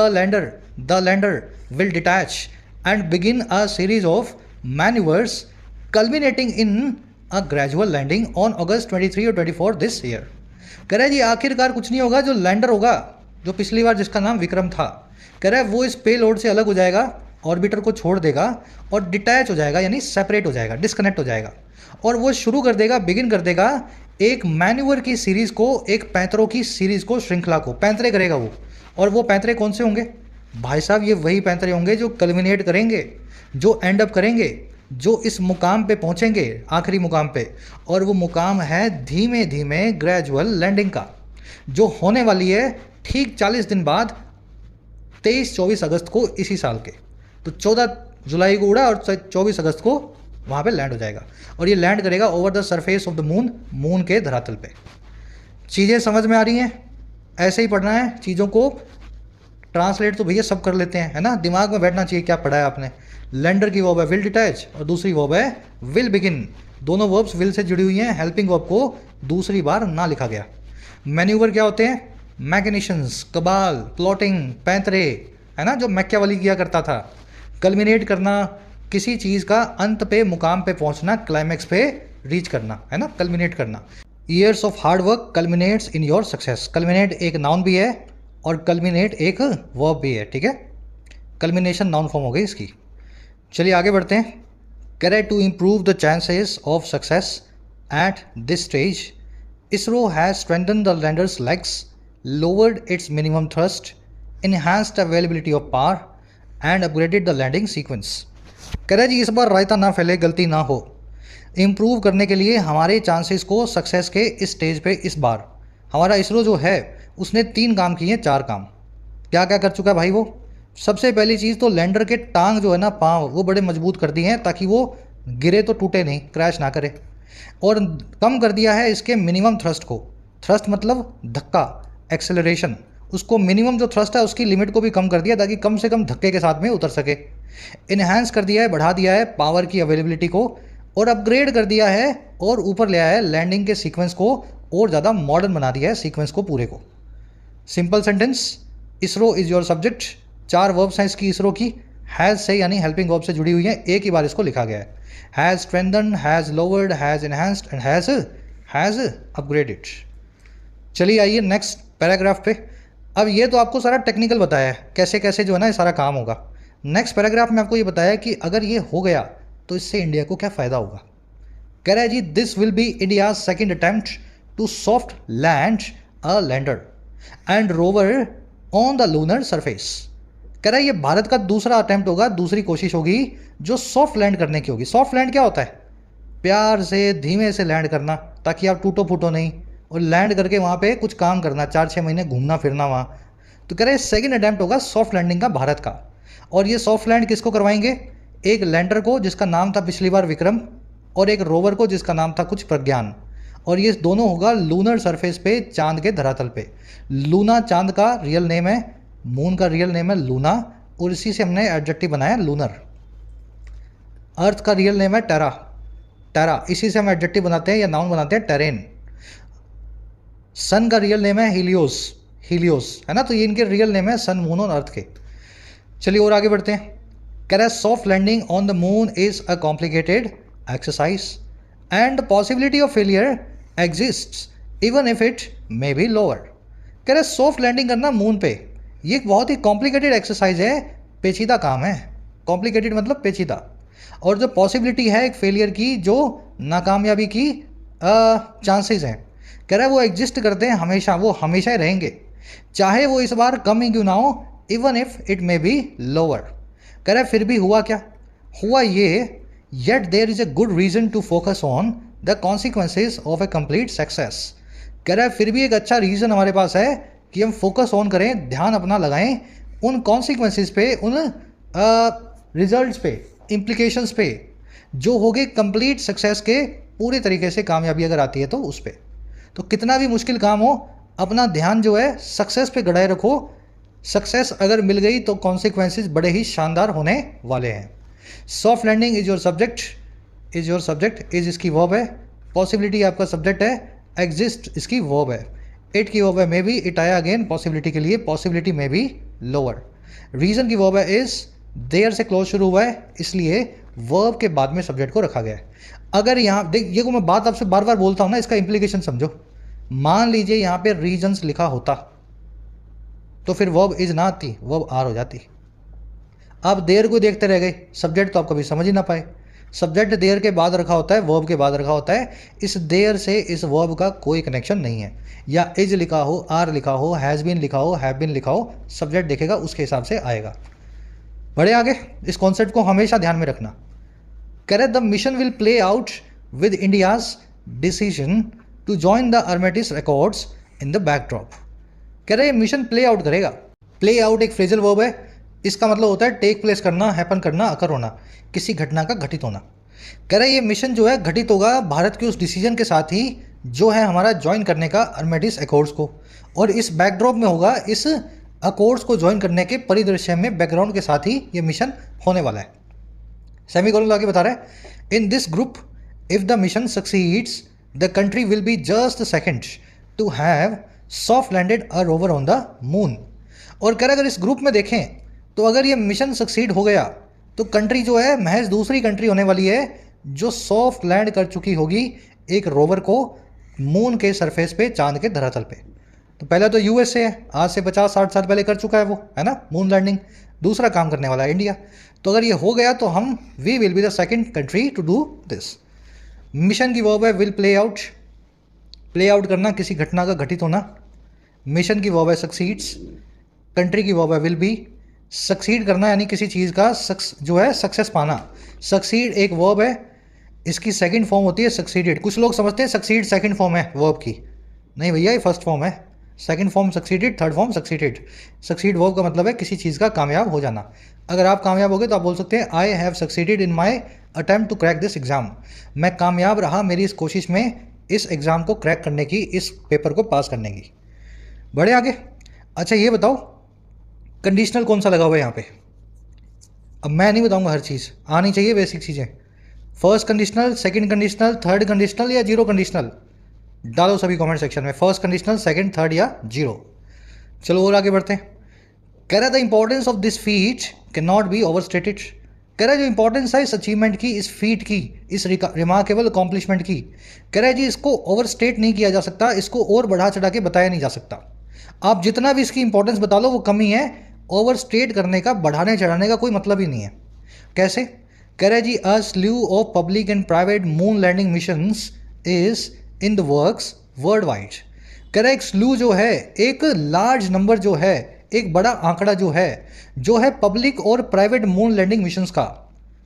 lander will detach and begin a series of manoeuvres culminating in a gradual landing on August 23 और 24 दिस ईयर। कह रहा है जी आखिरकार कुछ नहीं होगा, जो लैंडर होगा जो पिछली बार जिसका नाम विक्रम था, कह रहा है वो इस पे लोड से अलग हो जाएगा, ऑर्बिटर को छोड़ देगा और डिटैच हो जाएगा, यानी सेपरेट हो जाएगा, डिस्कनेक्ट हो जाएगा, और वो शुरू कर देगा, बिगिन कर देगा एक मैन्यूवर की सीरीज़ को, एक पैंतरों की सीरीज़ को, श्रृंखला को, पैंतरे करेगा वो। और वो पैंतरे कौन से होंगे भाई साहब? ये वही पैंतरे होंगे जो कल्मिनेट करेंगे, जो एंड अप करेंगे, जो इस मुकाम पे पहुंचेंगे, आखिरी मुकाम पे। और वो मुकाम है धीमे धीमे ग्रेजुअल लैंडिंग का, जो होने वाली है ठीक 40 दिन बाद 23-24 अगस्त को इसी साल के। तो 14 जुलाई को उड़ा और 24 अगस्त को वहाँ पे लैंड हो जाएगा, और ये लैंड करेगा over the surface of the moon, moon के धरातल पे। चीज़ें समझ में आ रही हैं? ऐसे ही पढ़ना है चीज़ों को, ट्रांसलेट तो भैया सब कर लेते हैं, है ना, दिमाग में बैठना चाहिए क्या पढ़ा है आपने। लैंडर की वर्ब है विल डिटैच और दूसरी वर्ब है विल बिगिन, दोनों वर्ब्स विल से जुड़ी हुई हैं, हेल्पिंग वर्ब को दूसरी बार ना लिखा गया। मैन्यूवर क्या होते हैं? मैकेनिशंस, कबाल, प्लॉटिंग, पैंतरे, है ना, जो मैकियावेली किया करता था। कल्मिनेट करना, किसी चीज़ का अंत पे, मुकाम पे पहुंचना, क्लाइमैक्स पे रीच करना, है ना, कल्मिनेट करना। Years of hard work कल्मिनेट्स in your success. Culminate एक नाउन भी है और कल्मिनेट एक वर्ब भी है, ठीक है, कल्मिनेशन नाउन फॉर्म हो गई इसकी। चलिए आगे बढ़ते हैं। Correct to improve the chances of success at this stage, ISRO has strengthen the lander's legs, lowered its minimum thrust, enhanced availability of power and upgraded the landing sequence. कह रहा है जी इस बार रायता ना फैले, गलती ना हो। इम्प्रूव करने के लिए हमारे चांसेस को सक्सेस के इस स्टेज पे इस बार हमारा इसरो जो है उसने 3 काम किए हैं, 4 काम। क्या क्या कर चुका है भाई वो? सबसे पहली चीज़ तो लैंडर के टांग जो है ना, पाँव, वो बड़े मजबूत कर दिए हैं ताकि वो गिरे तो टूटे नहीं, क्रैश ना करे। और कम कर दिया है इसके मिनिमम थ्रस्ट को। थ्रस्ट मतलब धक्का, एक्सेलरेशन, उसको मिनिमम जो थ्रस्ट है उसकी लिमिट को भी कम कर दिया ताकि कम से कम धक्के के साथ में उतर सके। इन्हांस कर दिया है, बढ़ा दिया है पावर की अवेलेबिलिटी को, और अपग्रेड कर दिया है और ऊपर ले आया है लैंडिंग के सीक्वेंस को, और ज़्यादा मॉडर्न बना दिया है सीक्वेंस को पूरे को। Simple sentence, ISRO is your subject. 4 verbs हैं इसकी इसरो की, हैज़ से यानी हेल्पिंग वर्ब से जुड़ी हुई है, एक ही बार इसको लिखा गया है। Has strengthen, has lowered, has enhanced and has upgraded. चलिए आइए नेक्स्ट पैराग्राफ पे। अब ये तो आपको सारा टेक्निकल बताया है, कैसे कैसे जो है ना ये सारा काम होगा। नेक्स्ट पैराग्राफ में आपको ये बताया कि अगर ये हो गया तो इससे इंडिया को क्या फ़ायदा होगा। कह रहा है जी this will be India second attempt to soft land a lander and rover on the lunar surface. कह रहा है ये भारत का दूसरा अटेम्प्ट होगा, दूसरी कोशिश होगी जो सॉफ्ट लैंड करने की होगी। सॉफ्ट लैंड क्या होता है? प्यार से, धीमे से लैंड करना ताकि आप टूटो फूटो नहीं, और लैंड करके वहाँ पे कुछ काम करना, 4-6 महीने घूमना फिरना वहाँ। तो कह रहे हैं सेकेंड अटेम्प्ट होगा सॉफ्ट लैंडिंग का भारत का। और ये सॉफ्ट लैंड किसको करवाएंगे? एक लैंडर को जिसका नाम था पिछली बार विक्रम, और एक रोवर को जिसका नाम था कुछ प्रज्ञान। और ये दोनों होगा लूनर सरफेस पे, चांद के धरातल पे। लूना चांद का रियल नेम है, मून का रियल नेम है लूना, और इसी से हमने एडजेक्टिव बनाया लूनर। अर्थ का रियल नेम है टेरा, टेरा, इसी से हम एडजेक्टिव बनाते हैं या नाउन बनाते हैं टेरेन। सन का रियल नेम है हीलियोस, हीलियोस, है ना, तो ये इनके रियल नेम है सन, मून और अर्थ के। चलिए और आगे बढ़ते हैं। कह रहा है soft landing on the moon is a complicated exercise and possibility of failure exists even if it may be lower. कह रहे सॉफ्ट लैंडिंग करना मून पे ये एक बहुत ही कॉम्प्लिकेटेड एक्सरसाइज है, पेचीदा काम है। कॉम्प्लिकेटेड मतलब पेचीदा। और जो पॉसिबिलिटी है एक फेलियर की, जो नाकामयाबी की चांसेस हैं, कह रहा है वो एग्जिस्ट करते हैं हमेशा, वो हमेशा ही रहेंगे, चाहे वो इस बार कम ही क्यों ना हो, even if it may be lower. कह रहा है फिर भी हुआ क्या? हुआ ये, yet there is a good reason to focus on the consequences of a complete success. कह रहा है फिर भी एक अच्छा रीज़न हमारे पास है कि हम फोकस ऑन करें, ध्यान अपना लगाएं उन कॉन्सिक्वेंसेज पे, उन रिजल्ट्स पे, इम्प्लीकेशंस पे जो हो गए कंप्लीट सक्सेस के, पूरे तरीके से कामयाबी अगर आती है तो उस पर। तो कितना भी मुश्किल काम हो, अपना ध्यान जो है सक्सेस पे गड़ाए रखो। सक्सेस अगर मिल गई तो कॉन्सिक्वेंसेज बड़े ही शानदार होने वाले हैं। Soft landing is your subject, is your subject, is इसकी वर्ब है, पॉसिबिलिटी आपका सब्जेक्ट है, एग्जिस्ट इसकी वर्ब है, इट की वर्ब है मे बी, इट आया अगेन पॉसिबिलिटी के लिए, possibility may be lower. Reason की वर्ब है इज, देयर से क्लोज शुरू हुआ है इसलिए वर्ब के बाद में सब्जेक्ट को रखा गया है। अगर यहाँ देख, ये को मैं बात आपसे बार बार बोलता हूँ ना, इसका इम्प्लीकेशन समझो। मान लीजिए यहाँ पे रीजन्स लिखा होता तो फिर वर्ब इज ना आती, वर्ब आर हो जाती। आप देर को देखते रह गए, सब्जेक्ट तो आप कभी समझ ही ना पाए। सब्जेक्ट देर के बाद रखा होता है, वर्ब के बाद रखा होता है। इस देर से इस वर्ब का कोई कनेक्शन नहीं है। या इज लिखा हो, आर लिखा हो, हैज़ बीन लिखा हो, हैव बीन लिखा हो, सब्जेक्ट देखेगा उसके हिसाब से आएगा। बढ़े आगे, इस कॉन्सेप्ट को हमेशा ध्यान में रखना। कह रहे the mission will play out with India's decision to join the Artemis records in the backdrop. कह रहे मिशन प्ले आउट करेगा। प्ले आउट एक फ्रेजल वर्ब है, इसका मतलब होता है टेक प्लेस करना, हैपन करना, अकर होना, किसी घटना का घटित होना। कह रहे ये मिशन जो है घटित होगा भारत के उस डिसीजन के साथ ही जो है हमारा ज्वाइन करने का अरमेटिस अकॉर्ड्स को, और इस बैकड्रॉप में होगा इस अकॉर्ड्स को ज्वाइन करने के परिदृश्य में, बैकग्राउंड के साथ ही ये मिशन होने वाला है। सेमीकोलन लगा के बता रहा है in this group if the mission succeeds the country will be just second to have soft landed a rover on the moon. और कह रहे अगर इस ग्रुप में देखें तो अगर ये मिशन सक्सीड हो गया तो कंट्री जो है महज दूसरी कंट्री होने वाली है जो सॉफ्ट लैंड कर चुकी होगी एक रोवर को मून के सरफेस पे, चांद के धरातल पे। तो पहला तो यूएसए है, आज से 50-60 साल पहले कर चुका है वो, है ना, मून लैंडिंग। दूसरा काम करने वाला है इंडिया। तो अगर ये हो गया तो हम we will be the second country to do this. Mission की वर्ब है will play out, play out करना, किसी घटना का घटित होना। मिशन की वर्ब है सक्सीड्स, कंट्री की वर्ब है विल बी। सक्सीड करना यानी किसी चीज़ का जो है सक्सेस पाना। सक्सीड एक वर्ब है, इसकी सेकंड फॉर्म होती है सक्सीडेड। कुछ लोग समझते हैं सक्सीड सेकंड फॉर्म है वर्ब की, नहीं भैया, ये फर्स्ट फॉर्म है। Second form succeeded, third form succeeded. Succeed verb का मतलब है किसी चीज़ का कामयाब हो जाना। अगर आप कामयाब हो गए तो आप बोल सकते हैं I have succeeded in my attempt to crack this exam. मैं कामयाब रहा मेरी इस कोशिश में इस एग्ज़ाम को क्रैक करने की, इस पेपर को पास करने की। बढ़े आगे। अच्छा ये बताओ कंडीशनल कौन सा लगा हुआ है यहाँ पे। अब मैं नहीं बताऊंगा, हर चीज़ आनी चाहिए, बेसिक चीज़ें। First conditional, second conditional, third conditional या जीरो कंडीशनल, डालो सभी कमेंट सेक्शन में। फर्स्ट कंडीशनल, सेकंड, थर्ड या जीरो। चलो और आगे बढ़ते हैं। कह रहा था importance of this feet can not be over stated. कह रहा है जो इंपॉर्टेंस है इस अचीवमेंट की, इस फीट की, इस रिमार्केबल अकॉम्प्लिशमेंट की, कह रहा है जी इसको ओवर स्टेट नहीं किया जा सकता, इसको और बढ़ा चढ़ा के बताया नहीं जा सकता। आप जितना भी इसकी इंपॉर्टेंस बता लो वो कमी है, ओवर स्टेट करने का, बढ़ाने चढ़ाने का कोई मतलब ही नहीं है। कैसे? कह रहा है जी a slew of public and private moon landing missions is in the works world wide. कह रहा है एक स्ल्यू जो है, एक लार्ज नंबर जो है, एक बड़ा आंकड़ा जो है पब्लिक और प्राइवेट मून लैंडिंग मिशंस का।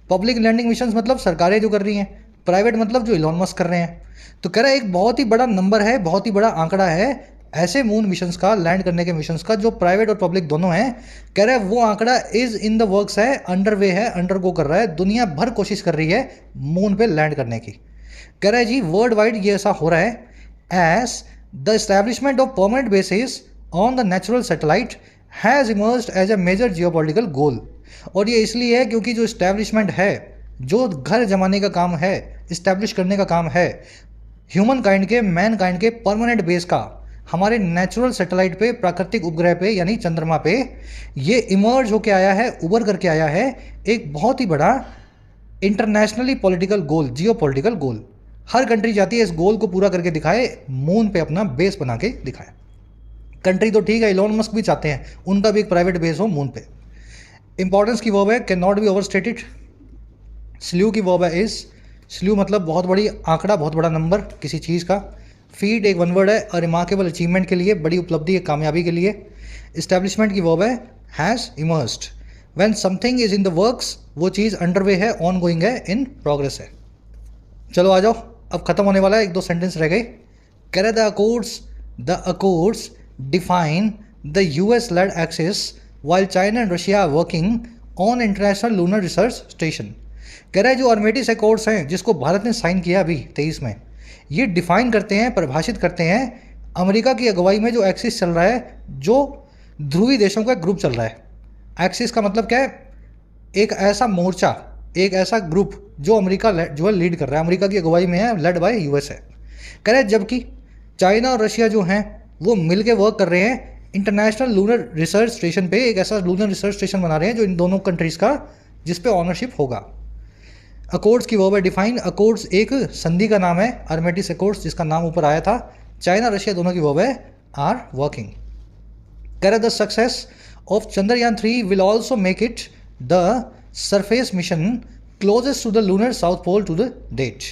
पब्लिक लैंडिंग मिशंस मतलब सरकारें जो कर रही हैं, प्राइवेट मतलब जो इलॉन मस्क कर रहे हैं। तो कह रहा है एक बहुत ही बड़ा नंबर है, बहुत ही बड़ा आंकड़ा है ऐसे मून मिशंस का, लैंड करने के मिशंस का, जो प्राइवेट और पब्लिक दोनों हैं। कह रहा है वो आंकड़ा इज इन द वर्क्स है, अंडर वे है, अंडर गो कर रहा है, दुनिया भर कोशिश कर रही है मून पे लैंड करने की। कह रहा है जी वर्ल्ड वाइड ये ऐसा हो रहा है as the establishment of permanent bases on the natural satellite has emerged as a major geopolitical goal. और ये इसलिए है क्योंकि जो इस्टेब्लिशमेंट है, जो घर जमाने का काम है, इस्टेब्लिश करने का काम है ह्यूमन काइंड के, मैन काइंड के परमानेंट बेस का, हमारे नेचुरल सैटेलाइट पे, प्राकृतिक उपग्रह पे यानी चंद्रमा पे, ये इमर्ज होके आया है, उभर करके आया है एक बहुत ही बड़ा इंटरनेशनली पॉलिटिकल गोल, जियोपॉलिटिकल गोल। हर कंट्री चाहती है इस गोल को पूरा करके दिखाए, मून पे अपना बेस बना के दिखाए। कंट्री तो ठीक है, इलॉन मस्क भी चाहते हैं उनका भी एक प्राइवेट बेस हो मून पे। इंपॉर्टेंस की वर्ब है can not be over stated. Slew की वर्ब है इज। स्ल्यू मतलब बहुत बड़ी आंकड़ा, बहुत बड़ा नंबर किसी चीज़ का। फीड एक वन वर्ड है, और रिमार्केबल अचीवमेंट के लिए, बड़ी उपलब्धि, कामयाबी के लिए। इस्टेब्लिशमेंट की वर्ब है has emerged. When something is in the works, वो चीज़ अंडरवे है, ऑन गोइंग है, इन प्रोग्रेस है। चलो आ जाओ, अब खत्म होने वाला है, एक दो सेंटेंस रह गए। कह रहे the accords define the US led axis while China and Russia are working on international lunar research station. कह रहा है जो अरमेटिस अकॉर्ड्स हैं जिसको भारत ने साइन किया अभी 23 में, ये डिफाइन करते हैं, परिभाषित करते हैं अमेरिका की अगुवाई में जो एक्सिस चल रहा है, जो ध्रुवी देशों का ग्रुप चल रहा है। एक्सिस का मतलब क्या है? एक ऐसा मोर्चा, एक ऐसा ग्रुप जो अमेरिका जो है लीड कर रहा है, अमेरिका की अगुवाई में है, लेड बाय यूएसए। कह रहे हैं जबकि चाइना और रशिया जो हैं वो मिलके वर्क कर रहे हैं इंटरनेशनल लूनर रिसर्च स्टेशन पे, एक ऐसा लूनर रिसर्च स्टेशन बना रहे हैं जो इन दोनों कंट्रीज़ का, जिस पे ऑनरशिप होगा। अकॉर्ड्स की वर्ब है डिफाइन। अकॉर्ड्स एक संधि का नाम है, आर्मेटिस अकॉर्ड्स जिसका नाम ऊपर आया था। चाइना रशिया दोनों की वर्ब है आर वर्किंग। कह रहा the success of Chandrayaan 3 will also make it the surface mission closest to the lunar south pole to the date.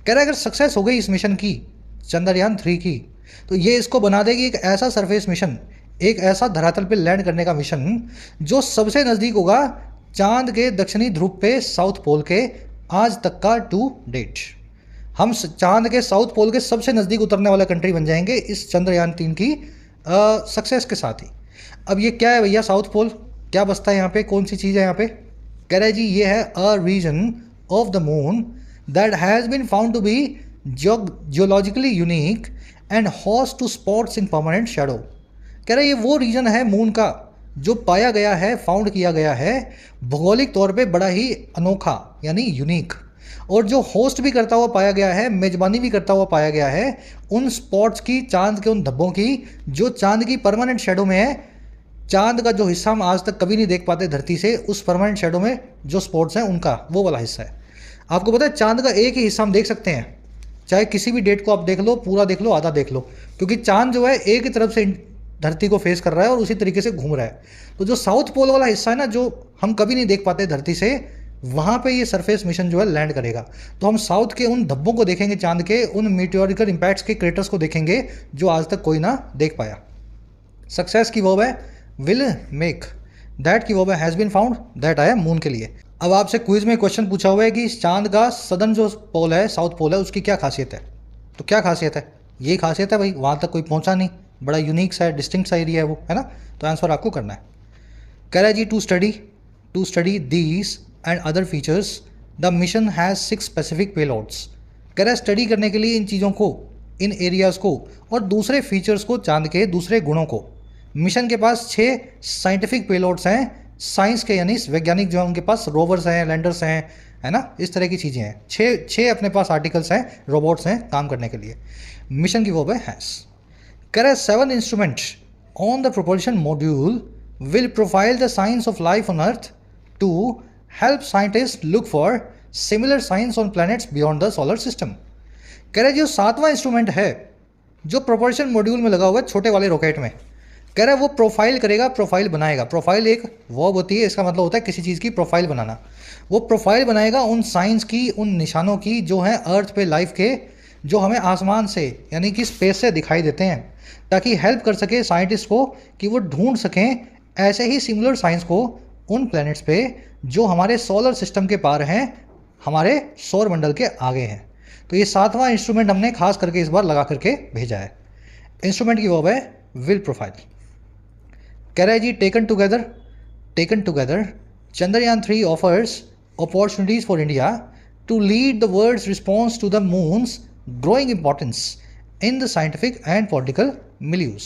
कह रहा है अगर सक्सेस हो गई इस मिशन की, चंद्रयान 3 की, तो ये इसको बना देगी एक ऐसा सरफेस मिशन, एक ऐसा धरातल पे लैंड करने का मिशन जो सबसे नज़दीक होगा चांद के दक्षिणी ध्रुव पे, साउथ पोल के, आज तक का टू डेट। हम चांद के साउथ पोल के सबसे नज़दीक उतरने वाला कंट्री बन जाएंगे इस चंद्रयान 3 की सक्सेस के साथ ही। अब ये क्या है भैया साउथ पोल, क्या बसता है यहाँ पे, कौन सी चीज़ है यहाँ पे? कह रहा है जी ये है a region of the moon that has been found to be geologically unique and host to spots in permanent shadow. कह रहा है ये वो रीजन है मून का जो पाया गया है, फाउंड किया गया है भौगोलिक तौर पे बड़ा ही अनोखा यानी यूनिक, और जो होस्ट भी करता हुआ पाया गया है, मेजबानी भी करता हुआ पाया गया है उन स्पॉट्स की, चांद के उन धब्बों की जो चांद की परमानेंट शेडो में है। चांद का जो हिस्सा हम आज तक कभी नहीं देख पाते धरती से, उस परमानेंट शेडो में जो स्पॉट्स हैं उनका वो वाला हिस्सा है। आपको पता है चांद का एक ही हिस्सा हम देख सकते हैं, चाहे किसी भी डेट को आप देख लो, पूरा देख लो, आधा देख लो, क्योंकि चांद जो है एक ही तरफ से धरती को फेस कर रहा है और उसी तरीके से घूम रहा है। तो जो साउथ पोल वाला हिस्सा है ना, जो हम कभी नहीं देख पाते धरती से, वहाँ पे ये सरफेस मिशन जो है लैंड करेगा। तो हम साउथ के उन धब्बों को देखेंगे, चांद के उन मीटियोरिकल इम्पैक्ट्स के क्रेटर्स को देखेंगे जो आज तक कोई ना देख पाया। सक्सेस की वर्ब है विल मेक, दैट की वर्ब है हैज़ बीन फाउंड, दैट आया मून के लिए। अब आपसे क्विज में क्वेश्चन पूछा हुआ है कि चांद का सदर्न जो पोल है, साउथ पोल है, उसकी क्या खासियत है? तो क्या खासियत है? यही खासियत है भाई, वहाँ तक कोई पहुँचा नहीं, बड़ा यूनिक सा है, डिस्टिंक्ट सा एरिया है वो, है ना। तो आंसर आपको करना है। कह रहा है जी to study these and other features the mission has 6 specific payloads. कह रहा है स्टडी करने के लिए इन चीज़ों को, इन एरियाज़ को और दूसरे फीचर्स को, चांद के दूसरे गुणों को, मिशन के पास 6 साइंटिफिक पेलोड्स हैं, साइंस के यानी वैज्ञानिक जो है उनके पास रोवर्स हैं, लैंडर्स हैं, है ना, इस तरह की चीज़ें हैं। 6 अपने पास आर्टिकल्स हैं, रोबोट्स हैं काम करने के लिए। मिशन की वर्ब है हैज़। कह रहा है 7 instrument on the propulsion module will profile the science of life on earth to help scientist look for similar science on planets beyond the solar system. कह रहा है जो 7वां इंस्ट्रूमेंट है जो प्रोपल्शन मॉड्यूल में लगा हुआ है छोटे वाले रॉकेट में, कह रहा है वो प्रोफाइल करेगा, प्रोफाइल बनाएगा। प्रोफाइल एक वर्ब होती है, इसका मतलब होता है किसी चीज़ की प्रोफाइल बनाना। वो प्रोफाइल बनाएगा उन साइंस की, उन निशानों की जो हैं अर्थ पे लाइफ के, जो हमें आसमान से यानी कि स्पेस से दिखाई देते हैं, ताकि हेल्प कर सके साइंटिस्ट को कि वो ढूंढ सकें ऐसे ही सिमिलर साइंस को उन प्लैनेट्स पे जो हमारे सोलर सिस्टम के पार हैं, हमारे सौर मंडल के आगे हैं। तो ये 7वां इंस्ट्रूमेंट हमने खास करके इस बार लगा करके भेजा है। इंस्ट्रूमेंट की वर्ब है विल प्रोफाइल। कह रहा है जी taken together Chandrayaan 3 offers opportunities for India to lead the world's response to the moon's growing importance in the scientific and political milieus.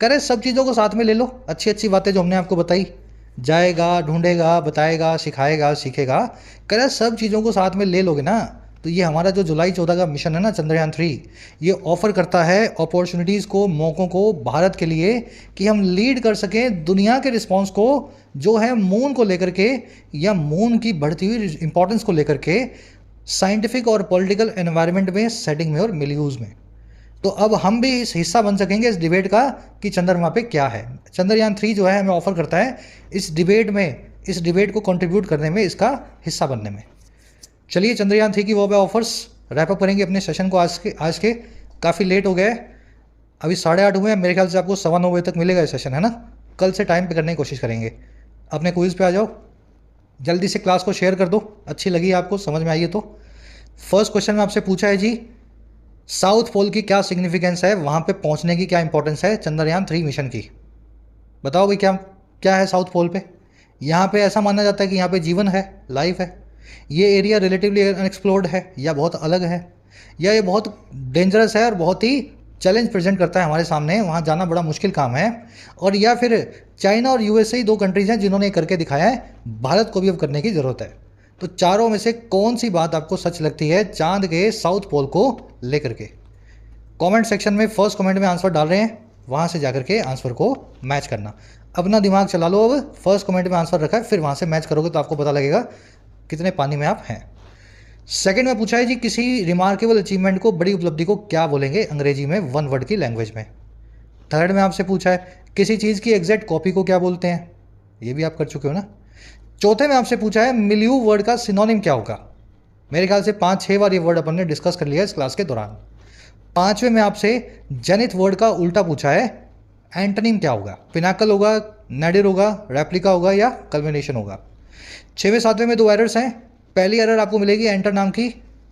कह रहे सब चीज़ों को साथ में ले लो, अच्छी अच्छी बातें जो हमने आपको बताई, जाएगा, ढूंढेगा, बताएगा, सिखाएगा, सीखेगा। कह रहे सब चीज़ों को साथ में ले लोगे ना, तो ये हमारा जो जुलाई 14 का मिशन है ना चंद्रयान 3, ये ऑफ़र करता है अपॉर्चुनिटीज़ को, मौक़ों को भारत के लिए कि हम लीड कर सकें दुनिया के रिस्पॉन्स को जो है मून को लेकर के, या मून की बढ़ती हुई इंपॉर्टेंस को लेकर के साइंटिफिक और पॉलिटिकल एनवायरनमेंट में, सेटिंग में और मिल्यूज़ में। तो अब हम भी इस हिस्सा बन सकेंगे इस डिबेट का कि चंद्रमा पे क्या है। चंद्रयान 3 जो है हमें ऑफ़र करता है इस डिबेट में, इस डिबेट को कंट्रीब्यूट करने में, इसका हिस्सा बनने में। चलिए चंद्रयान 3 की वो ऑफर्स रैप अप करेंगे अपने सेशन को आज के काफ़ी लेट हो गए, अभी 8:30 हुए हैं, मेरे ख्याल से आपको 9:15 बजे तक मिलेगा ये सेशन, है ना। कल से टाइम पे करने की कोशिश करेंगे। अपने क्विज़ पे आ जाओ, जल्दी से क्लास को शेयर कर दो, अच्छी लगी आपको, समझ में आई है तो। फर्स्ट क्वेश्चन में आपसे पूछा है जी साउथ पोल की क्या सिग्निफिकेंस है, वहाँ पे पहुँचने की क्या इंपॉर्टेंस है चंद्रयान 3 मिशन की। बताओ भाई क्या है साउथ पोल पे। यहाँ पे ऐसा माना जाता है कि यहाँ पे जीवन है, लाइफ है। ये एरिया रिलेटिवली अनएक्सप्लोर्ड है, या बहुत अलग है, या ये बहुत डेंजरस है और बहुत ही चैलेंज प्रेजेंट करता है हमारे सामने, वहाँ जाना बड़ा मुश्किल काम है। और या फिर चाइना और यूएसए ही 2 कंट्रीज़ हैं जिन्होंने करके दिखाया है, भारत को भी अब करने की ज़रूरत है। तो चारों में से कौन सी बात आपको सच लगती है चांद के साउथ पोल को लेकर के? कमेंट सेक्शन में फर्स्ट कमेंट में आंसर डाल रहे हैं, वहाँ से जाकर के आंसर को मैच करना। अपना दिमाग चला लो, अब फर्स्ट कमेंट में आंसर रखा है, फिर वहाँ से मैच करोगे तो आपको पता लगेगा कितने पानी में आप हैं। सेकंड में पूछा है जी किसी रिमार्केबल अचीवमेंट को, बड़ी उपलब्धि को क्या बोलेंगे अंग्रेजी में, वन वर्ड की लैंग्वेज में। थर्ड में आपसे पूछा है किसी चीज़ की एग्जैक्ट कॉपी को क्या बोलते हैं, ये भी आप कर चुके हो ना। चौथे में आपसे पूछा है मिलियू वर्ड का सिनोनिम क्या होगा। मेरे ख्याल से 5-6 बार ये वर्ड अपन ने डिस्कस कर लिया इस क्लास के दौरान। पांचवें में आपसे जेनिथ वर्ड का उल्टा पूछा है, एंटोनिम क्या होगा, पिनाकल होगा, नैडिर होगा, रेप्लिका होगा या कल्मिनेशन होगा। छवें सातवें में 2 एरर्स हैं। पहली एरर आपको मिलेगी एंटर नाम की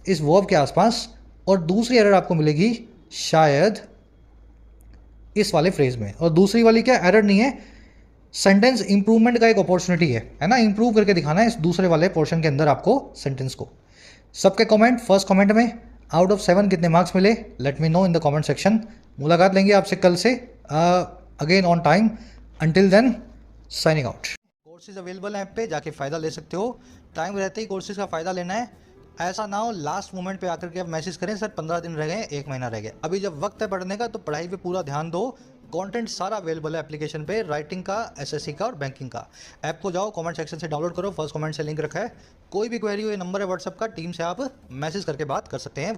इस वर्ब के आसपास, और दूसरी एरर आपको मिलेगी शायद इस वाले फ्रेज में। और दूसरी वाली क्या एरर नहीं है, सेंटेंस इंप्रूवमेंट का एक अपॉर्चुनिटी है ना, इंप्रूव करके दिखाना है इस दूसरे वाले पोर्शन के अंदर आपको सेंटेंस को। सबके कमेंट, फर्स्ट कमेंट में आउट ऑफ 7 कितने मार्क्स मिले, let me know in the comment section. मुलाकात लेंगे आपसे कल से again on time. Until then signing out. Courses available हैं ऐप पे, जाके फ़ायदा ले सकते हो। टाइम रहते ही कोर्सेज का फ़ायदा लेना है, ऐसा ना हो लास्ट मोमेंट पे आकर के आप मैसेज करें सर 15 दिन रह गए, 1 महीना रह गया। अभी जब वक्त है पढ़ने का तो पढ़ाई पे पूरा ध्यान दो। कंटेंट सारा अवेलेबल है एप्लीकेशन पे, राइटिंग का, एसएससी का और बैंकिंग का। ऐप को जाओ, कमेंट सेक्शन से डाउनलोड करो, फर्स्ट कमेंट से लिंक रखा है। कोई भी क्वेरी हो, ये नंबर है व्हाट्सएप का, टीम से आप मैसेज करके बात कर सकते हैं।